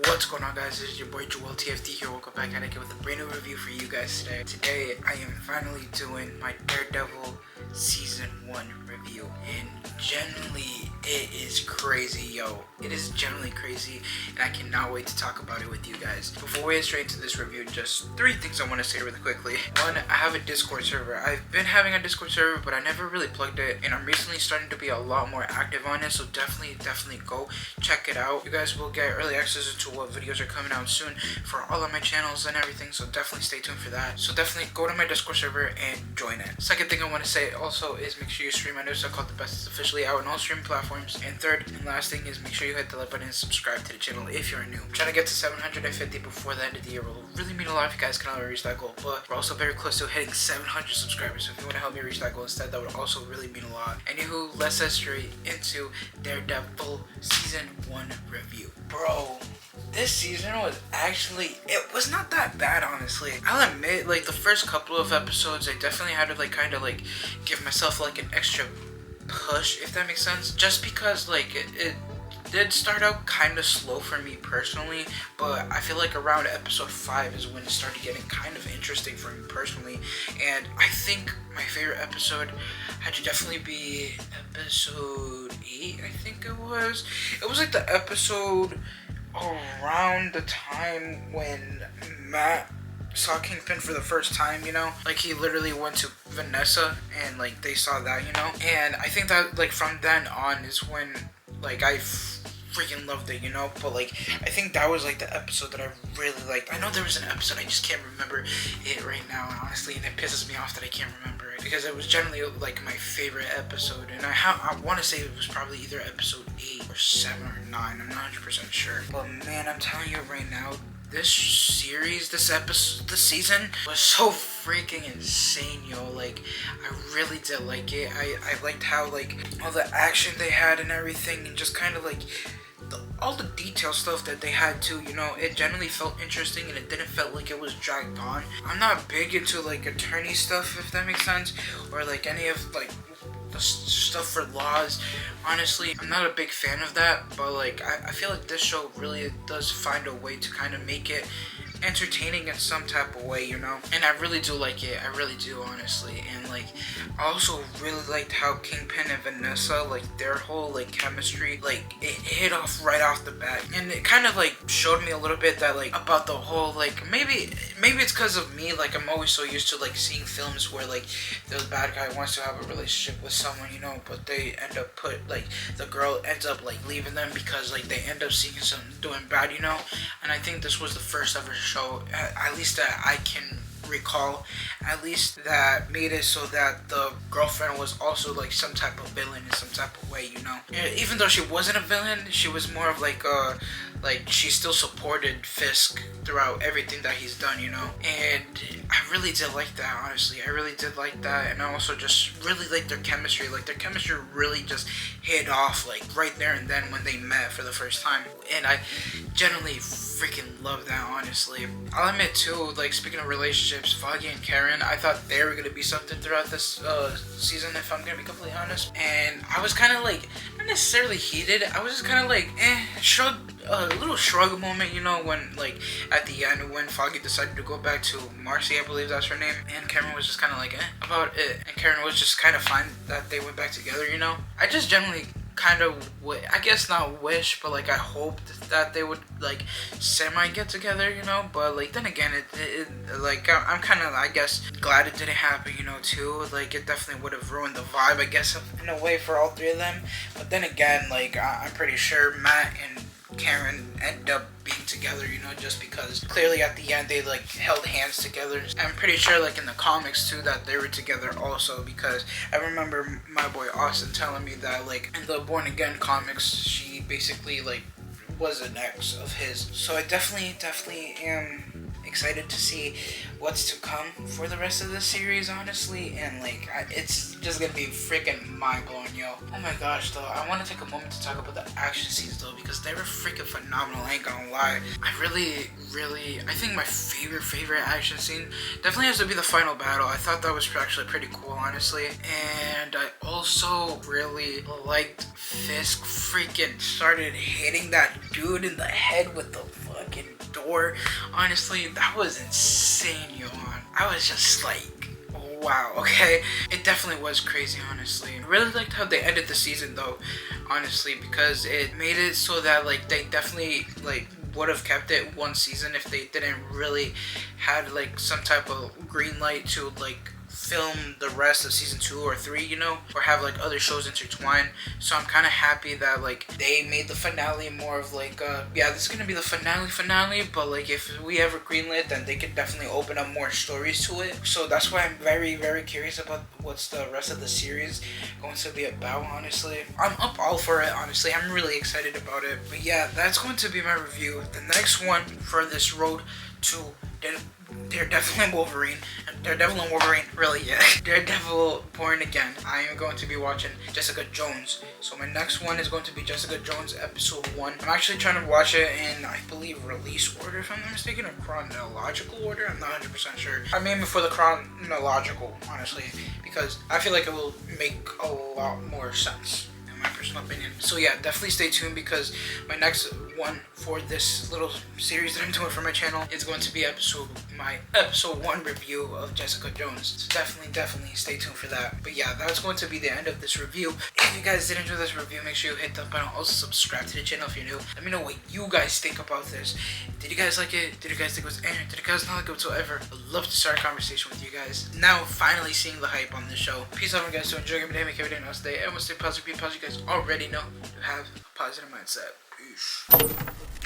What's going on, guys? This is your boy Joel TFT here. Welcome back at it with a brand new review for you guys today. Today I am finally doing my Daredevil Season 1 review, and genuinely it is crazy, yo. It is genuinely crazy, and I cannot wait to talk about it with you guys. Before we get straight into this review, just 3 things I want to say really quickly. One, I have a Discord server. I've been having a Discord server, but I never really plugged it, and I'm recently starting to be a lot more active on it, so definitely go check it out. You guys will get early access to what videos are coming out soon for all of my channels and everything, so definitely stay tuned for that. So definitely go to my Discord server and join it. Second thing I want to say also is make sure you stream my new stuff called The Best. It's officially out on all streaming platforms. And third and last thing is make sure you hit the like button and subscribe to the channel if you're new. I'm trying to get to 750 before the end of the year. It will really mean a lot if you guys can help me reach that goal, but we're also very close to hitting 700 subscribers, so if you want to help me reach that goal instead, that would also really mean a lot. Anywho, let's get straight into Daredevil Season 1 review. Bro, this season was actually, it was not that bad, honestly. I'll admit, like, the first couple of episodes, I definitely had to, like, kind of, like, give myself, like, an extra push, if that makes sense. Just because, like, it did start out kind of slow for me personally, but I feel like around episode 5 is when it started getting kind of interesting for me personally. And I think my favorite episode had to definitely be episode 8, I think it was. It was like the episode around the time when Matt saw Kingpin for the first time, you know? Like, he literally went to Vanessa and, like, they saw that, you know? And I think that, like, from then on is when, like, I freaking loved it, you know? But, like, I think that was, like, the episode that I really liked. I know there was an episode, I just can't remember it right now, honestly, and it pisses me off that I can't remember it, because it was generally, like, my favorite episode, and I want to say it was probably either episode 8 or 7 or 9, I'm not 100% sure. But, man, I'm telling you right now, this series, this season was so freaking insane, yo. Like, I really did like it. I liked how, like, all the action they had and everything, and just kind of, like, all the detail stuff that they had too, you know. It generally felt interesting, and it didn't feel like it was dragged on. I'm not big into, like, attorney stuff, if that makes sense, or, like, any of, like, the stuff for laws. Honestly, I'm not a big fan of that, but, like, I feel like this show really does find a way to kind of make it entertaining in some type of way, you know. And I really do like it. I really do, honestly. And, like, I also really liked how Kingpin and Vanessa, like, their whole, like, chemistry, like, it hit off right off the bat. And it kind of, like, showed me a little bit that, like, about the whole, like, maybe it's because of me, like, I'm always so used to, like, seeing films where, like, the bad guy wants to have a relationship with someone, you know, but they end up the girl ends up, like, leaving them because, like, they end up seeing something doing bad, you know. And I think this was the first ever show, at least that I can recall, at least that made it so that the girlfriend was also, like, some type of villain in some type of way, you know. And even though she wasn't a villain, she was more of like she still supported Fisk throughout everything that he's done, you know. And I really did like that, honestly. I really did like that, and I also just really liked their chemistry. Like, their chemistry really just hit off, like, right there and then when they met for the first time. And I generally freaking love that, honestly. I'll admit too, like, speaking of relationships, Foggy and Karen, I thought they were gonna be something throughout this season, if I'm gonna be completely honest. And I was kind of, like, not necessarily heated, I was just kind of like, a little shrug moment, you know, when, like, at the end when Foggy decided to go back to Marcy, I believe that's her name, and Karen was just kind of like, about it, and Karen was just kind of fine that they went back together, you know. I just generally kind of I guess not wish, but, like, I hoped that they would, like, semi get together, you know. But, like, then again, it like, I'm kind of, I guess, glad it didn't happen, you know, too. Like, it definitely would have ruined the vibe, I guess, in a way, for all 3 of them. But then again, like, I'm pretty sure Matt and Karen end up being together, you know, just because clearly at the end they, like, held hands together. I'm pretty sure, like, in the comics too, that they were together also, because I remember my boy Austin telling me that, like, in the Born Again comics, she basically, like, was an ex of his. So I definitely am excited to see what's to come for the rest of the series, honestly. And, like, it's just gonna be freaking mind-blowing, yo. Oh my gosh, though, I want to take a moment to talk about the action scenes, though, because they were freaking phenomenal, I ain't gonna lie. I think my favorite action scene definitely has to be the final battle. I thought that was actually pretty cool, honestly. And I also really liked Fisk freaking started hitting that dude in the head with the like endure. Honestly, that was insane, Johan. I was just like, wow, okay. It definitely was crazy, honestly. I really liked how they ended the season though, honestly, because it made it so that like they definitely like would have kept it one season if they didn't really had like some type of green light to like film the rest of season 2 or 3, you know, or have like other shows intertwine. So I'm kind of happy that like they made the finale more of like yeah, this is gonna be the finale, but like if we ever greenlit, then they could definitely open up more stories to it. So that's why I'm very curious about what's the rest of the series going to be about. Honestly, I'm up all for it. Honestly, I'm really excited about it. But yeah, that's going to be my review. The next one for this road to Daredevil and Wolverine, really, yeah. Daredevil Born Again. I am going to be watching Jessica Jones. So my next one is going to be Jessica Jones episode 1. I'm actually trying to watch it in, I believe, release order, if I'm not mistaken, or chronological order. I'm not 100% sure. I mean before the chronological, honestly, because I feel like it will make a lot more sense. My personal opinion. So yeah, definitely stay tuned because my next one for this little series that I'm doing for my channel is going to be my episode 1 review of Jessica Jones. So definitely stay tuned for that. But yeah, that's going to be the end of this review. If you guys did enjoy this review, make sure you hit that button. Also subscribe to the channel if you're new. Let me know what you guys think about this. Did you guys like it? Did you guys think it was airing? Did you guys not like it whatsoever? I'd love to start a conversation with you guys. Now finally seeing the hype on this show. Peace out, guys. So enjoy your day, make every day nice day. Everyone stay positive, be positive. You guys already know to have a positive mindset. Peace.